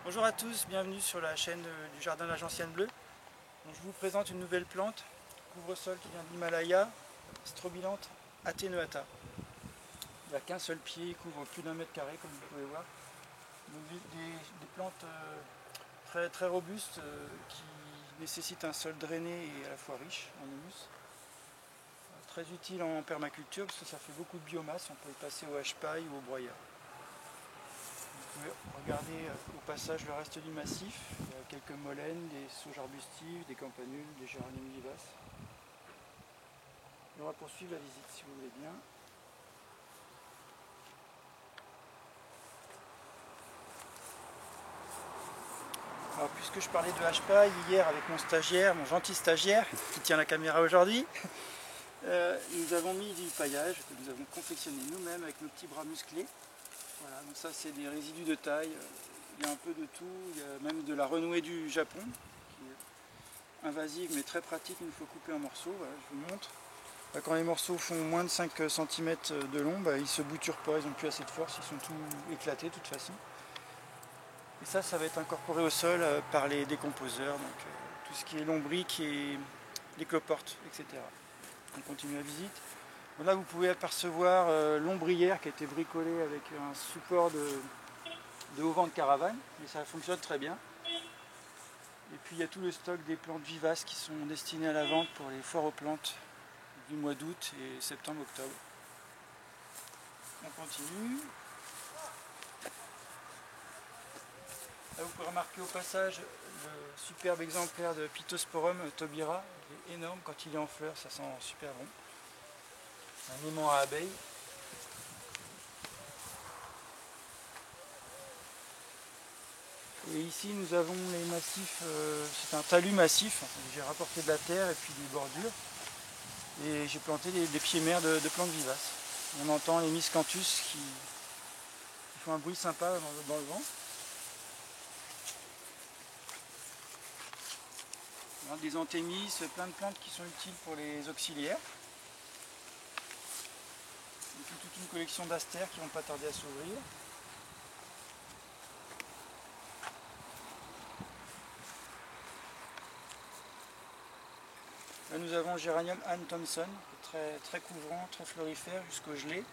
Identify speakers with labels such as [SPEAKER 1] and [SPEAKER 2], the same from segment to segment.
[SPEAKER 1] Bonjour à tous, bienvenue sur la chaîne du Jardin de la Gentiane Bleue. Donc, je vous présente une nouvelle plante, couvre-sol qui vient de l'Himalaya, Strobilanthe attenuata. Il n'y a qu'un seul pied, il couvre plus d'1 mètre carré comme vous pouvez voir. Donc, des plantes très, très robustes qui nécessitent un sol drainé et à la fois riche en humus. Très utile en permaculture parce que ça fait beaucoup de biomasse, on peut le passer au hache-paille ou au broyeur. Vous pouvez regarder au passage le reste du massif. Il y a quelques mollènes, des sauges arbustives, des campanules, des géraniums vivaces. Et on va poursuivre la visite si vous voulez bien. Alors, puisque je parlais de hache-paille hier avec mon stagiaire, mon gentil stagiaire qui tient la caméra aujourd'hui, nous avons mis du paillage que nous avons confectionné nous-mêmes avec nos petits bras musclés. Voilà, donc ça c'est des résidus de taille. Il y a un peu de tout, il y a même de la renouée du Japon, qui est invasive mais très pratique une fois coupée en morceaux. Voilà, je vous montre. Quand les morceaux font moins de 5 cm de long, ils ne se bouturent pas, ils n'ont plus assez de force, ils sont tout éclatés de toute façon. Et ça va être incorporé au sol par les décomposeurs, donc tout ce qui est lombric et les cloportes, etc. On continue la visite. Donc là vous pouvez apercevoir l'ombrière qui a été bricolée avec un support de haut vent de caravane, et ça fonctionne très bien. Et puis il y a tout le stock des plantes vivaces qui sont destinées à la vente pour les foires aux plantes du mois d'août et septembre-octobre. On continue. Là, vous pouvez remarquer au passage le superbe exemplaire de Pittosporum tobira. Il est énorme quand il est en fleurs, ça sent super bon. Un aimant à abeilles. Et ici nous avons les massifs, c'est un talus massif. J'ai rapporté de la terre et puis des bordures. Et j'ai planté des pieds mères de plantes vivaces. On entend les miscanthus qui font un bruit sympa dans le vent. Des anthémies, plein de plantes qui sont utiles pour les auxiliaires. Et puis toute une collection d'astères qui vont pas tarder à s'ouvrir. Là nous avons Géranium Anne Thompson, très, très couvrant, très florifère jusqu'au gelé.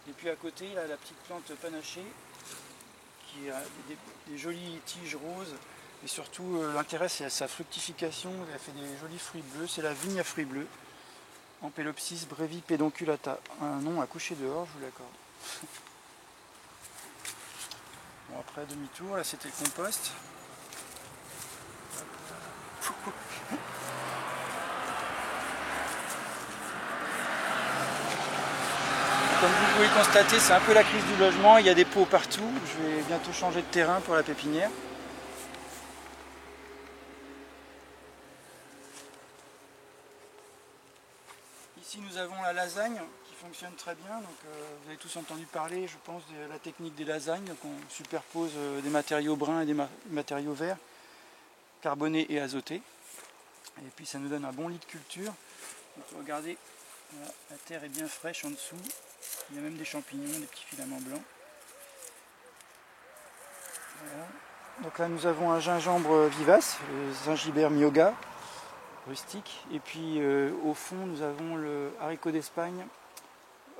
[SPEAKER 1] Et puis à côté il y a la petite plante panachée qui a des jolies tiges roses. Et surtout l'intérêt c'est sa fructification, elle fait des jolis fruits bleus, c'est la vigne à fruits bleus. Ampelopsis brevipedonculata, un nom à coucher dehors, je vous l'accorde. Bon, après demi-tour, là c'était le compost. Comme vous pouvez le constater, c'est un peu la crise du logement, il y a des pots partout. Je vais bientôt changer de terrain pour la pépinière. Ici nous avons la lasagne qui fonctionne très bien. Donc, vous avez tous entendu parler, je pense, de la technique des lasagnes. Donc, on superpose des matériaux bruns et des matériaux verts, carbonés et azotés. Et puis ça nous donne un bon lit de culture. Donc, regardez, voilà, la terre est bien fraîche en dessous. Il y a même des champignons, des petits filaments blancs. Voilà. Donc là nous avons un gingembre vivace, le Zingiber myoga, rustique. Et puis au fond nous avons le haricot d'Espagne,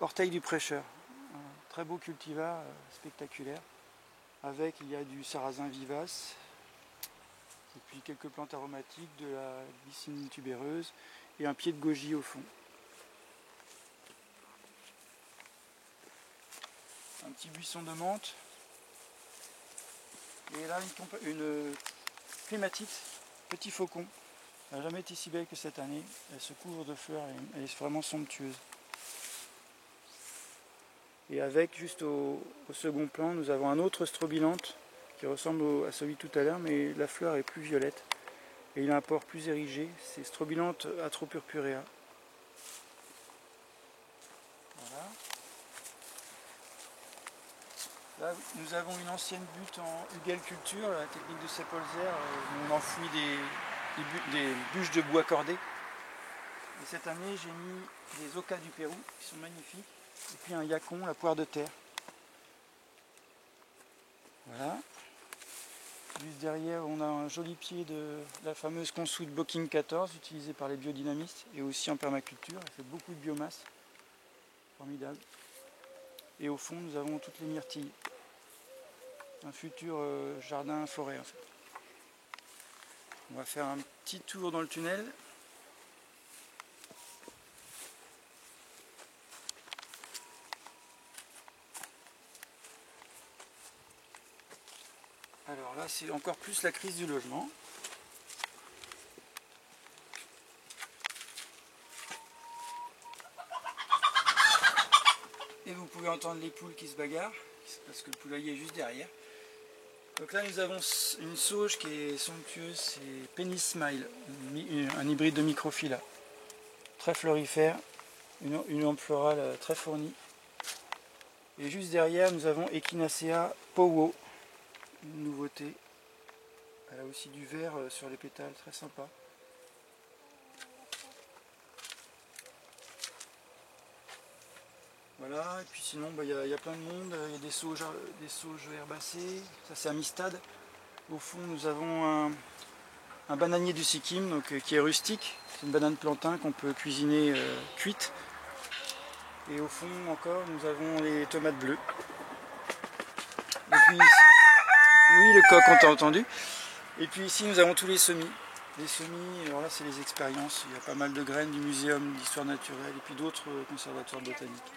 [SPEAKER 1] orteil du prêcheur. Un très beau cultivar spectaculaire. Avec il y a du sarrasin vivace, et puis quelques plantes aromatiques, de la glycine tubéreuse et un pied de goji au fond. Un petit buisson de menthe. Et là une clématite, petit faucon. Elle n'a jamais été si belle que cette année. Elle se couvre de fleurs, elle est vraiment somptueuse. Et avec, juste au second plan, nous avons un autre strobilanthe qui ressemble à celui de tout à l'heure, mais la fleur est plus violette. Et il a un port plus érigé, c'est Strobilanthe atropurpurea. Voilà. Là, nous avons une ancienne butte en hugelculture, la technique de Sepolzer, où on enfouit des bûches de bois cordé. Et cette année, j'ai mis des ocas du Pérou, qui sont magnifiques, et puis un yacon, la poire de terre. Voilà. Juste derrière, on a un joli pied de la fameuse consoude Bocking 14 utilisée par les biodynamistes et aussi en permaculture. Elle fait beaucoup de biomasse. Formidable. Et au fond, nous avons toutes les myrtilles. Un futur jardin forêt en fait. On va faire un petit tour dans le tunnel. Alors là, c'est encore plus la crise du logement. Et vous pouvez entendre les poules qui se bagarrent, parce que le poulailler est juste derrière. Donc là, nous avons une sauge qui est somptueuse, c'est Penny Smile, un hybride de microphylla. Très florifère, une lampe florale très fournie. Et juste derrière, nous avons Echinacea Powo, une nouveauté. Elle a aussi du vert sur les pétales, très sympa. Voilà, et puis sinon il y a plein de monde, il y a des sauges herbacées, ça c'est Amistad. Au fond nous avons un bananier du Sikkim donc, qui est rustique, c'est une banane plantain qu'on peut cuisiner cuite. Et au fond encore nous avons les tomates bleues. Et puis, oui le coq on t'a entendu. Et puis ici nous avons tous les semis. Les semis, alors là c'est les expériences, il y a pas mal de graines du muséum d'histoire naturelle et puis d'autres conservatoires botaniques.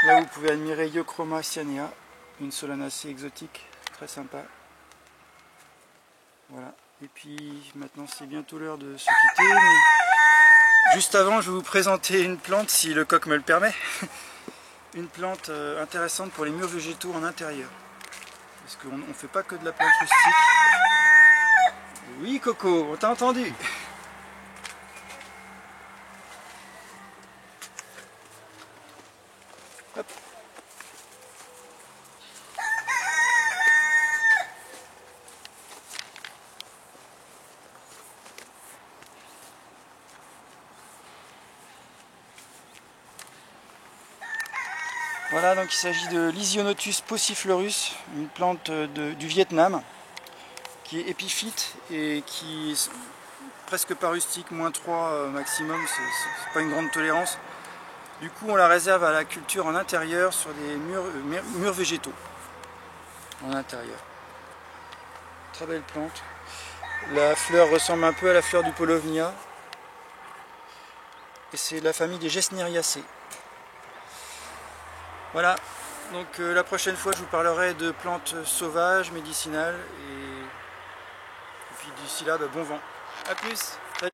[SPEAKER 1] Là vous pouvez admirer Euchroma cyanea, une solanacée exotique, très sympa. Voilà, et puis maintenant c'est bientôt l'heure de se quitter, mais juste avant je vais vous présenter une plante si le coq me le permet. Une plante intéressante pour les murs végétaux en intérieur. Parce qu'on ne fait pas que de la plante rustique. Oui Coco, on t'a entendu. Hop. Voilà, donc il s'agit de Lysionotus pauciflorus, une plante du Vietnam, qui est épiphyte et qui est presque pas rustique, -3 maximum, c'est pas une grande tolérance. Du coup on la réserve à la culture en intérieur sur des murs végétaux en intérieur. Très belle plante. La fleur ressemble un peu à la fleur du Paulownia et c'est la famille des Gesneriaceae. Voilà, donc la prochaine fois je vous parlerai de plantes sauvages, médicinales et puis d'ici là bon vent. A plus.